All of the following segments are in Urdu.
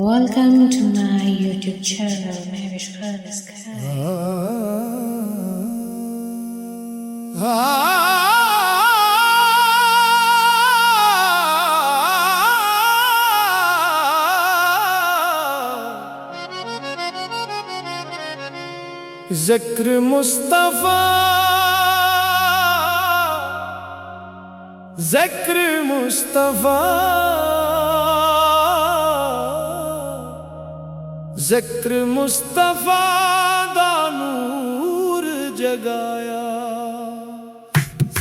Welcome to my YouTube channel, Mehwish Khalis Khan. ذکر مصطفیٰ ذکر مصطفیٰ ذکر مصطفیٰ دا نور جگایا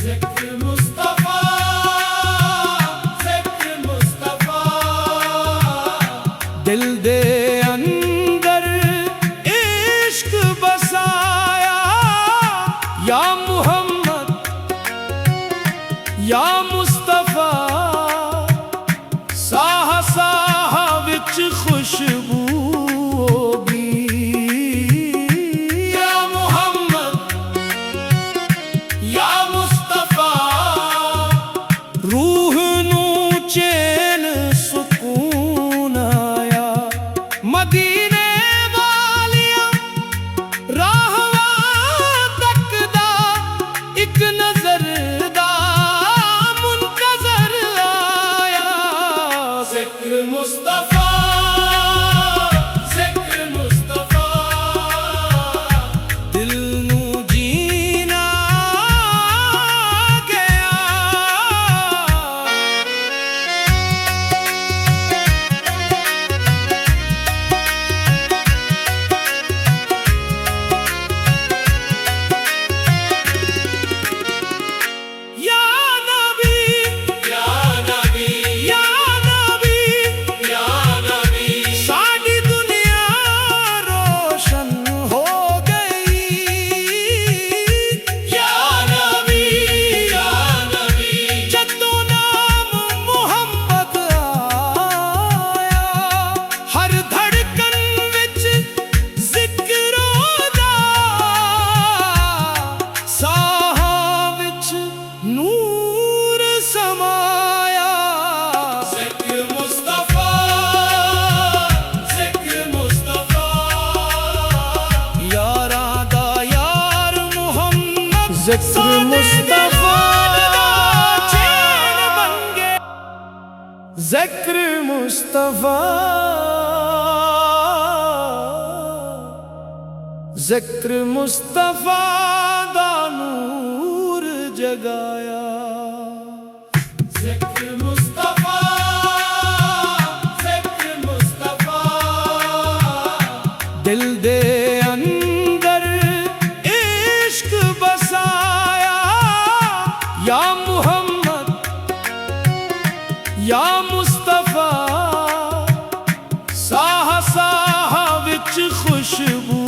ذکر مصطفیٰ ذکر مصطفیٰ دل دے اندر عشق بسایا یا محمد یا مصطفیٰ ساہ ساہ وچ خوشبو ذکر مصطفیٰ ذکر مصطفیٰ ذکر مصطفیٰ دا نور جگایا ذکر مصطفیٰ ذکر مصطفیٰ دل دے اندر عشق بسایا یا محمد یا مصطفیٰ ساہ ساہ وچ خوشبو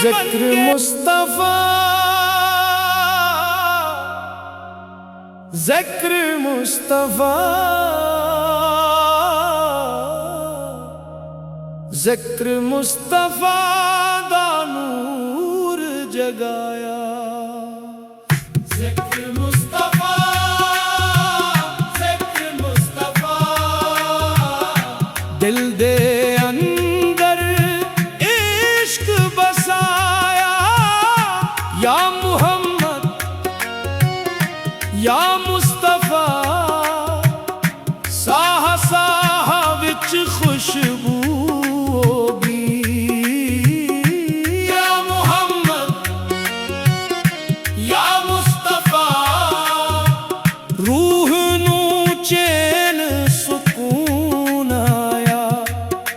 ذکر مصطفیٰ ذکر مصطفیٰ ذکر مصطفیٰ دا نور جگایا ذکر مصطفیٰ ذکر مصطفیٰ دل دے اندر عشق بسایا یا محمد یا مصطفیٰ ساہ ساہ وچ خوشبو ہوگی یا محمد یا مصطفیٰ روح نو چین سکون آیا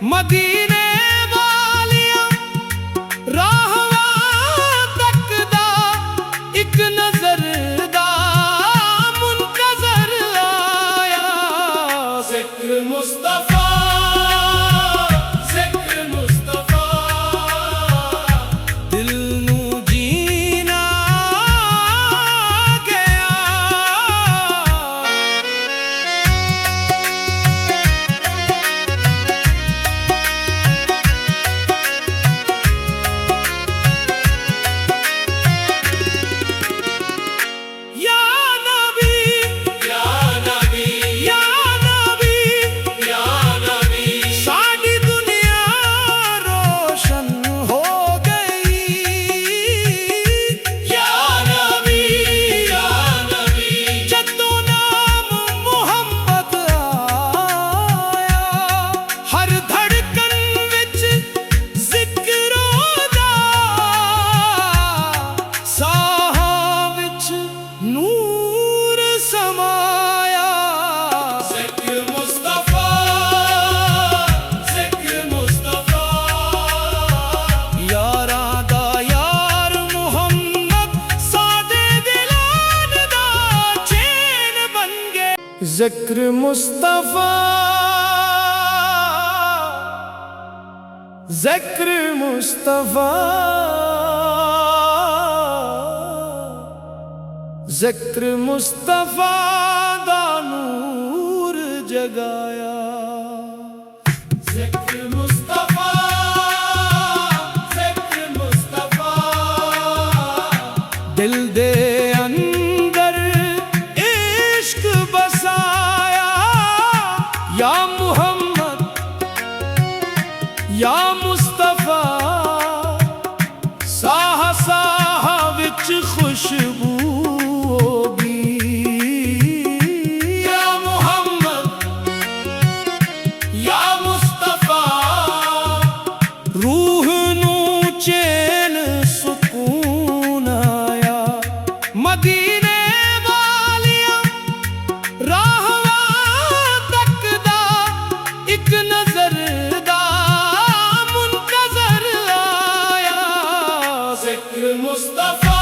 مدینے والیاں راہواں تک دا ایک نظر دا منتظر آیا ذکر مصطفیٰ ذکر مصطفیٰ دل نو جینا گیا یا نبی یا نبی یا نبی یا نبی ساری دنیا روشن ہو گئی یا نبی جدو نام محمد آیا ہر دھڑکن وچ ذکر دا ساہاں وچ نور سمایا ذکر مصطفیٰ ذکر مصطفیٰ یاراں دا یار محمد سادے دلان دا چین بن گئے ذکر مصطفیٰ ذکر مصطفیٰ ذکر مصطفیٰ دا نور جگایا ذکر مصطفیٰ ذکر مصطفیٰ دل دے اندر عشق بسایا یا محمد یا مصطفیٰ ساہ ساہ وچ خوشبو ہوگی یا محمد یا مصطفیٰ روح نو چین سکون آیا مدینے والیاں راہواں تک دا ایک نظر دا منتظر آیا ذکر مصطفیٰ